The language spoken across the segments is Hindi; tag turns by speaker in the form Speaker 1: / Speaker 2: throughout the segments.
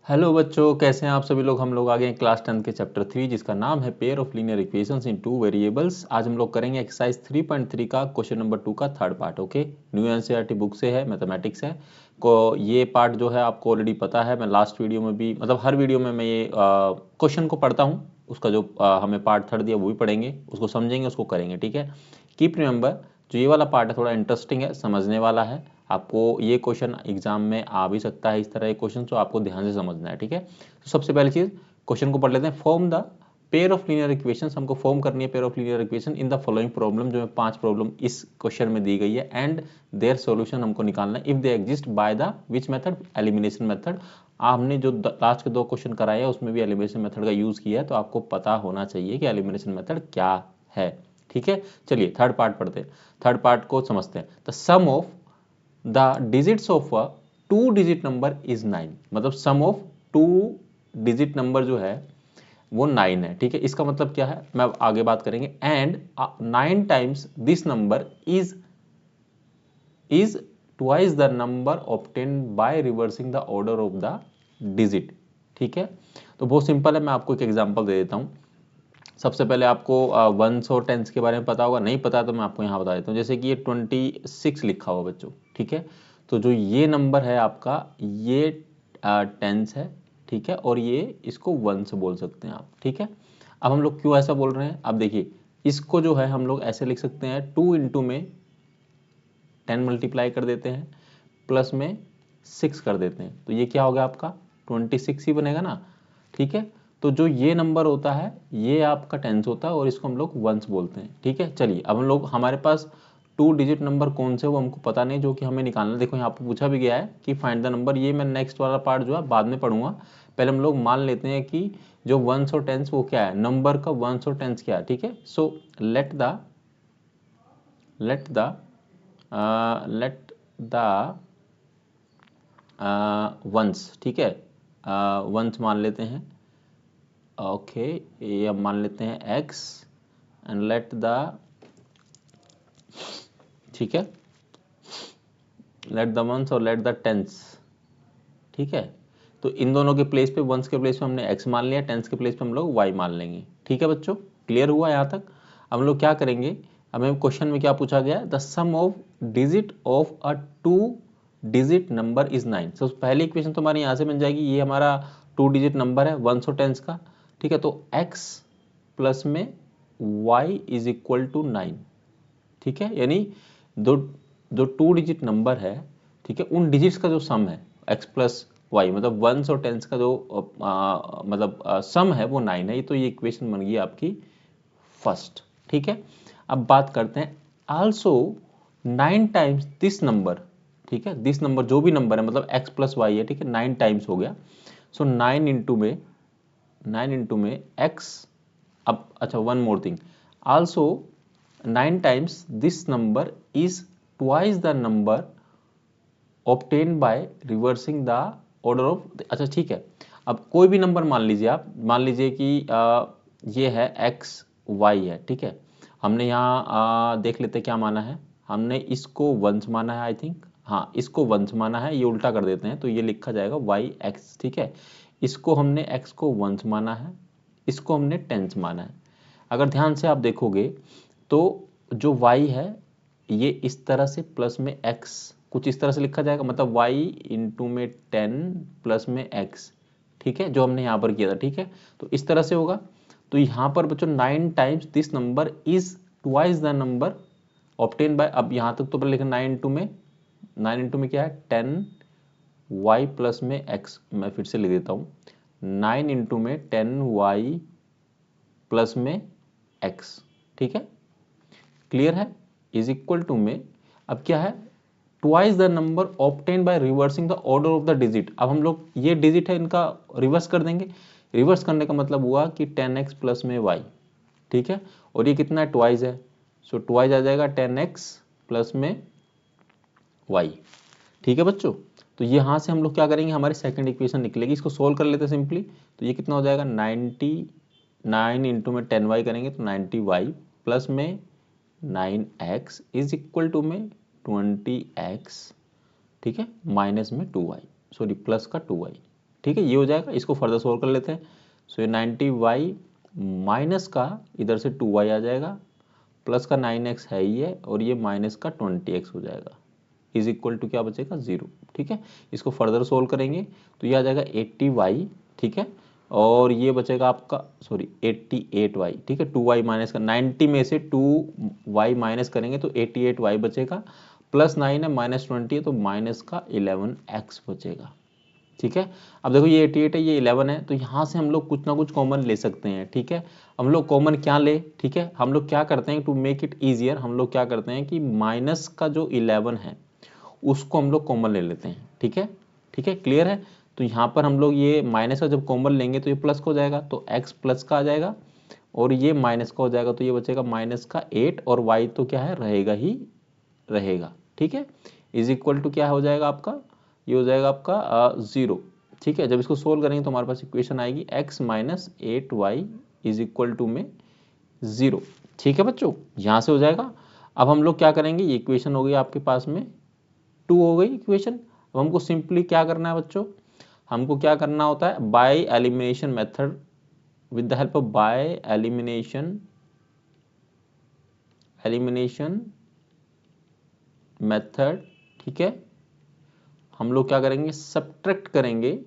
Speaker 1: हेलो बच्चों, कैसे हैं आप सभी लोग। हम लोग आ गए हैं क्लास 10 के चैप्टर 3 जिसका नाम है pair of linear equations in two variables. आज हम लोग करेंगे एक्सरसाइज 3.3 का क्वेश्चन नंबर 2 का third part. Okay, new NCERT book से है, मैथमेटिक्स है को। ये पार्ट जो है आपको ऑलरेडी पता है। मैं लास्ट वीडियो में भी मतलब हर वीडियो में मैं ये क्वेश्चन को पढ़ता हूँ। उसका जो हमें पार्ट थर्ड दिया वो भी पढ़ेंगे, उसको समझेंगे, उसको करेंगे। ठीक है, कीप रिमेंबर जो ये वाला पार्ट है थोड़ा इंटरेस्टिंग है, समझने वाला है। आपको ये क्वेश्चन एग्जाम में आ भी सकता है, इस तरह के क्वेश्चन, तो आपको ध्यान से समझना है। ठीक है, तो सबसे पहली चीज क्वेश्चन को पढ़ लेते हैं। Form the pair of linear equations, हमको फॉर्म करनी है pair of linear equation in the following problem. जो है 5 प्रॉब्लम इस क्वेश्चन में दी गई है एंड देयर सॉल्यूशन हमको निकालना है if they exist by the which method, elimination method. हमने जो लास्ट के 2 क्वेश्चन कराए हैं उसमें भी एलिमिनेशन मेथड का यूज किया है, तो आपको पता होना चाहिए कि एलिमिनेशन मेथड क्या है। ठीक है, चलिए थर्ड पार्ट पढ़ते हैं। थर्ड पार्ट को समझते हैं। The sum of the digits of a 2 digit number is 9। मतलब सम ऑफ 2 डिजिट नंबर जो है वो 9 है। ठीक है, इसका मतलब क्या है मैं आगे बात करेंगे। And 9 times this number is twice the number obtained by reversing the order of the digit. ठीक है, तो बहुत सिंपल है, मैं आपको एक एग्जांपल दे देता हूं। सबसे पहले आपको वंस और टेंस के बारे में पता होगा, नहीं पता तो मैं आपको यहाँ बता देता हूँ। जैसे कि ये 26 लिखा हुआ बच्चों। ठीक है, तो जो ये नंबर है आपका, ये टेंस है। ठीक है, और ये इसको वंस बोल सकते हैं आप। ठीक है, अब हम लोग क्यों ऐसा बोल रहे हैं, अब देखिए इसको जो है हम लोग ऐसे लिख सकते हैं, 2 इंटू में 10 मल्टीप्लाई कर देते हैं, प्लस में 6 कर देते हैं, तो ये क्या हो गया आपका 26 ही बनेगा ना। ठीक है, तो जो ये नंबर होता है ये आपका टेंस होता है और इसको हम लोग वंस बोलते हैं। ठीक है, चलिए अब हम लोग, हमारे पास 2 डिजिट नंबर कौन से वो हमको पता नहीं, जो कि हमें निकालना। देखो यहाँ पर पूछा भी गया है कि फाइंड द नंबर। ये मैं नेक्स्ट वाला पार्ट जो है बाद में पढ़ूंगा। पहले हम लोग मान लेते हैं कि जो वंस और टेंस वो क्या है, नंबर का वंस और टेंस क्या है। ठीक है, सो लेट द वंस। ठीक है, वंस मान लेते हैं। ओके, ये अब मान लेते हैं x एंड लेट द, ठीक है, लेट द वंस और लेट द टेंस। ठीक है, तो इन दोनों के प्लेस पे, वंस के प्लेस पे हमने x मान लिया, टेंस के प्लेस पे हम लोग y मान लेंगे। ठीक है बच्चों, क्लियर हुआ यहाँ तक। अब हम लोग क्या करेंगे, हमें क्वेश्चन में क्या पूछा गया है, the sum of digit of a 2 digit number is 9। तो पहली इक्वेशन तो हमारी यहाँ से बन जाएगी, ये हमारा 2 डिजिट नंबर है वंस और टेंस का। ठीक है, तो x प्लस में y इज इक्वल टू 9। ठीक है, यानी दो जो 2 डिजिट नंबर है, ठीक है, उन डिजिट्स का जो सम है x प्लस वाई, मतलब वंस और टेंस का जो मतलब सम है वो 9 है। तो ये इक्वेशन बन गई आपकी फर्स्ट। ठीक है, अब बात करते हैं आल्सो 9 टाइम्स दिस नंबर। ठीक है, दिस नंबर जो भी नंबर है मतलब x प्लस वाई है। ठीक है, 9 टाइम्स हो गया, सो 9 इंटू में x। अब अच्छा, one more thing, also 9 times this number is twice the number obtain by reversing the order of. अच्छा ठीक है, अब कोई भी नंबर मान लीजिए आप, मान लीजिए कि ये है x y है। ठीक है, हमने यहाँ देख लेते क्या माना है, हमने इसको वंस माना है आई थिंक, हाँ इसको वंस माना है, ये उल्टा कर देते हैं तो ये लिखा जाएगा y x। ठीक है, इसको हमने x को वंस माना है, इसको हमने टेंस माना है। अगर ध्यान से आप देखोगे तो जो y है ये इस तरह से प्लस में x, कुछ इस तरह से लिखा जाएगा, मतलब y इंटू में 10 प्लस में x। ठीक है, जो हमने यहाँ पर किया था। ठीक है, तो इस तरह से होगा। तो यहाँ पर बच्चों 9 times this number is twice the number obtain bye, अब यहाँ तक तो पहले लिखा 9 इंटू में क्या है 10 y प्लस में x। मैं फिर से लिख देता हूँ, 9 इंटू में 10 y प्लस में x। ठीक है, क्लियर है, इज इक्वल टू में अब क्या है, twice the number obtain by reversing the order of the digit. अब हम लोग ये डिजिट है इनका रिवर्स कर देंगे। रिवर्स करने का मतलब हुआ कि 10x प्लस में y। ठीक है, और ये कितना है, ट्वाइस है, सो ट्वाइस आ जाएगा 10x प्लस में y। ठीक है बच्चों, तो यहाँ से हम लोग क्या करेंगे, हमारी सेकंड इक्वेशन निकलेगी, इसको सोल्व कर लेते हैं सिंपली। तो ये कितना हो जाएगा 9 इंटू में 10y करेंगे तो 90y प्लस में 9x इज इक्वल टू में 20x। ठीक है, माइनस में 2y, सॉरी प्लस का 2y। ठीक है, ये हो जाएगा। इसको फर्दर सोल्व कर लेते हैं। सो ये 90y माइनस का इधर से 2y आ जाएगा, प्लस का 9x है ही है, और ये माइनस का 20x हो जाएगा, इज इक्वल टू क्या बचेगा 0। ठीक है, इसको फर्दर सोल्व करेंगे तो ये आ जाएगा 80y। ठीक है, और ये बचेगा आपका 88y। ठीक है, 2y माइनस का 90 में से 2y माइनस करेंगे तो 88y बचेगा, प्लस 9 है माइनस 20 है तो माइनस का 11x बचेगा। ठीक है, अब देखो ये 88 है, ये 11 है, तो यहाँ से हम लोग कुछ ना कुछ कॉमन ले सकते हैं। ठीक है, हम लोग कॉमन क्या ले, ठीक है, हम लोग क्या करते हैं टू मेक इट ईजियर, हम लोग क्या करते हैं कि माइनस का जो 11 है उसको हम लोग कॉमन ले लेते हैं। ठीक है, ठीक है, क्लियर है। तो यहाँ पर हम लोग ये माइनस का जब कॉमन लेंगे तो ये प्लस का हो जाएगा, तो x प्लस का आ जाएगा, और ये माइनस का हो जाएगा, तो ये बचेगा माइनस का 8, और y तो क्या है, रहेगा ही रहेगा। ठीक है, इज इक्वल टू क्या हो जाएगा आपका, ये हो जाएगा आपका 0। ठीक है, जब इसको सोल्व करेंगे तो हमारे पास इक्वेशन आएगी x minus 8y is equal to में 0। ठीक है बच्चों, यहाँ से हो जाएगा। अब हम लोग क्या करेंगे, ये इक्वेशन हो गई आपके पास में 2 हो गई इक्वेशन। अब हमको सिंपली क्या करना है बच्चों, हमको क्या करना होता है, by elimination method, with the help of by elimination method. ठीक है, हम लोग क्या करेंगे, सब्ट्रैक्ट करेंगे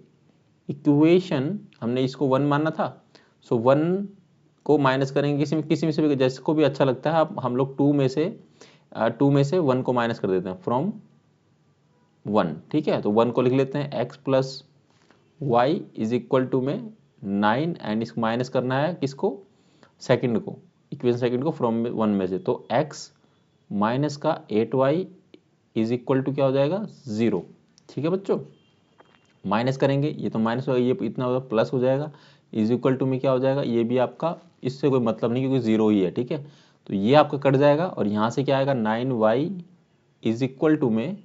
Speaker 1: इक्वेशन, हमने इसको 1 मानना था, सो 1 को माइनस करेंगे किसी में से भी, जैसे को भी अच्छा लगता है। अब हम लोग 2 में से 1 को माइनस कर देते हैं फ्रॉम 1। ठीक है, तो 1 को लिख लेते हैं x plus Y is equal to में 9, एंड इसको माइनस करना है किसको, सेकंड को, इक्वेशन सेकंड को फ्रॉम 1 में से, तो x माइनस का 8y इज इक्वल टू क्या हो जाएगा 0। ठीक है बच्चों, माइनस करेंगे, ये तो माइनस होगा, ये इतना होगा प्लस हो जाएगा, इज इक्वल टू में क्या हो जाएगा, ये भी आपका इससे कोई मतलब नहीं क्योंकि 0 ही है। ठीक है, तो ये आपका कट जाएगा, और यहाँ से क्या आएगा 9y इज इक्वल टू में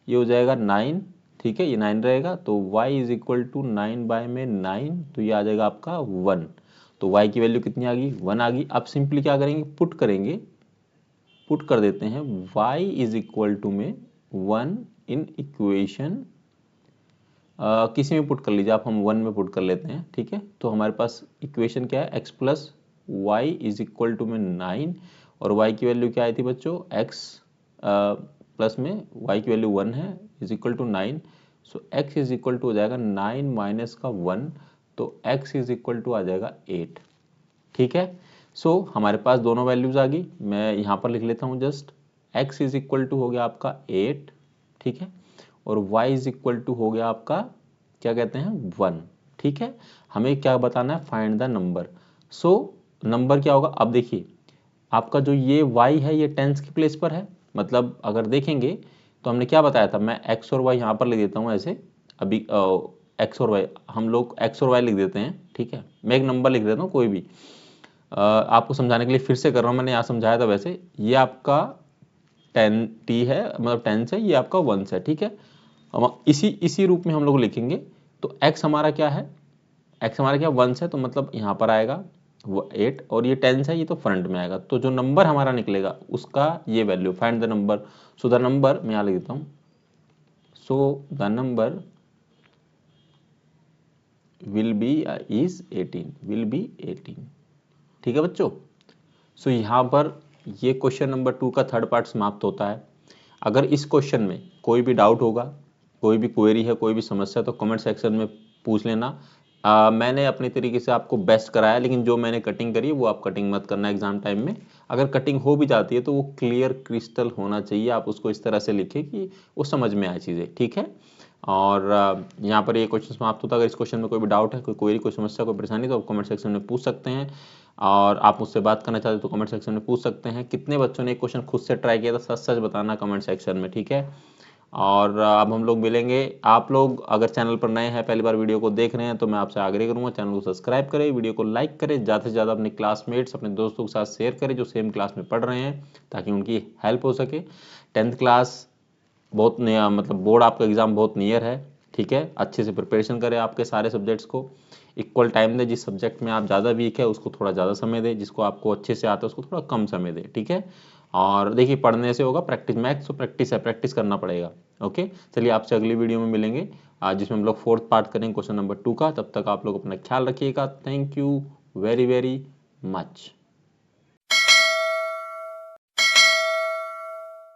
Speaker 1: ये हो जाएगा 9। ठीक है, ये 9 रहेगा, तो y इज इक्वल टू 9 में 9, तो ये आ जाएगा आपका 1। तो y की वैल्यू कितनी आ गई, 1 आ गई। अब सिंपली क्या करेंगे, पुट कर देते हैं y इज इक्वल टू में 1 इन इक्वेशन, किसी में पुट कर लीजिए आप, हम 1 में पुट कर लेते हैं। ठीक है, तो हमारे पास इक्वेशन क्या है, x plus Y is equal to में 9, और y की वैल्यू क्या आई थी बच्चों, x प्लस में y की वैल्यू 1 है, is equal to 9, so x is equal to हो जाएगा 9 माइनस का 1, तो x इज इक्वल टू आ जाएगा 8। ठीक है, सो हमारे पास दोनों वैल्यूज आ गई, मैं यहाँ पर लिख लेता हूँ just, x is equal to हो गया आपका 8। ठीक है, और y इज इक्वल टू हो गया आपका क्या कहते हैं 1। ठीक है, हमें क्या बताना है, find the number. So number क्या होगा, अब देखिए आपका जो ये y है ये टेंस की प्लेस पर है, मतलब अगर देखेंगे तो हमने क्या बताया था, मैं x और y यहाँ पर लिख देता हूँ ऐसे, अभी x और y, हम लोग x और y लिख देते हैं। ठीक है, मैं एक नंबर लिख देता हूँ कोई भी, आपको समझाने के लिए फिर से कर रहा हूँ, मैंने यहाँ समझाया था वैसे, ये आपका 10t है, मतलब 10 है, ये आपका 1 है। ठीक है, हम इसी रूप में हम लोग लिखेंगे, तो x हमारा क्या है, x हमारा क्या 1 है, तो मतलब यहाँ पर आएगा वो 8, और ये 10 है, ये तो फ्रंट में आएगा, तो जो नंबर हमारा निकलेगा उसका ये value, find the number. So the number मैं यहाँ लिख देता हूँ, so the number will be is 18। ठीक है बच्चों, सो यहाँ पर ये क्वेश्चन नंबर 2 का थर्ड पार्ट समाप्त होता है। अगर इस क्वेश्चन में कोई भी डाउट होगा, कोई भी क्वेरी है, कोई भी समस्या, तो कमेंट सेक्शन में पूछ लेना। मैंने अपनी तरीके से आपको बेस्ट कराया, लेकिन जो मैंने कटिंग करी वो आप कटिंग मत करना एग्जाम टाइम में। अगर कटिंग हो भी जाती है तो वो क्लियर क्रिस्टल होना चाहिए, आप उसको इस तरह से लिखें कि वो समझ में आए चीज़ें। ठीक है, और यहाँ पर ये क्वेश्चन समाप्त होता है। अगर इस क्वेश्चन में कोई भी डाउट है, कोई क्वेरी, कोई समस्या, कोई परेशानी, तो आप कमेंट सेक्शन में पूछ सकते हैं, और आप मुझसे बात करना चाहते हो तो कमेंट सेक्शन में पूछ सकते हैं। कितने बच्चों ने क्वेश्चन खुद से ट्राई किया था, सच सच बताना कमेंट सेक्शन में। ठीक है, और अब हम लोग मिलेंगे। आप लोग अगर चैनल पर नए हैं, पहली बार वीडियो को देख रहे हैं, तो मैं आपसे आग्रह करूंगा चैनल को सब्सक्राइब करें, वीडियो को लाइक करें, ज़्यादा से ज़्यादा अपने क्लासमेट्स, अपने दोस्तों के साथ शेयर करें जो सेम क्लास में पढ़ रहे हैं, ताकि उनकी हेल्प हो सके। 10th क्लास बहुत नया, मतलब बोर्ड आपका एग्ज़ाम बहुत नियर है। ठीक है, अच्छे से प्रिपरेशन करें, आपके सारे सब्जेक्ट्स को इक्वल टाइम दें। जिस सब्जेक्ट में आप ज़्यादा वीक है उसको थोड़ा ज़्यादा समय दें, जिसको आपको अच्छे से आता है उसको थोड़ा कम समय दें। ठीक है, और देखिए पढ़ने से होगा, प्रैक्टिस, मैथ्स तो प्रैक्टिस है, प्रैक्टिस करना पड़ेगा। ओके, चलिए आपसे अगली वीडियो में मिलेंगे। जिसमें हम लोग 4th पार्ट करेंगे क्वेश्चन नंबर 2 का। तब तक आप लोग अपना ख्याल रखिएगा। Thank you very very much.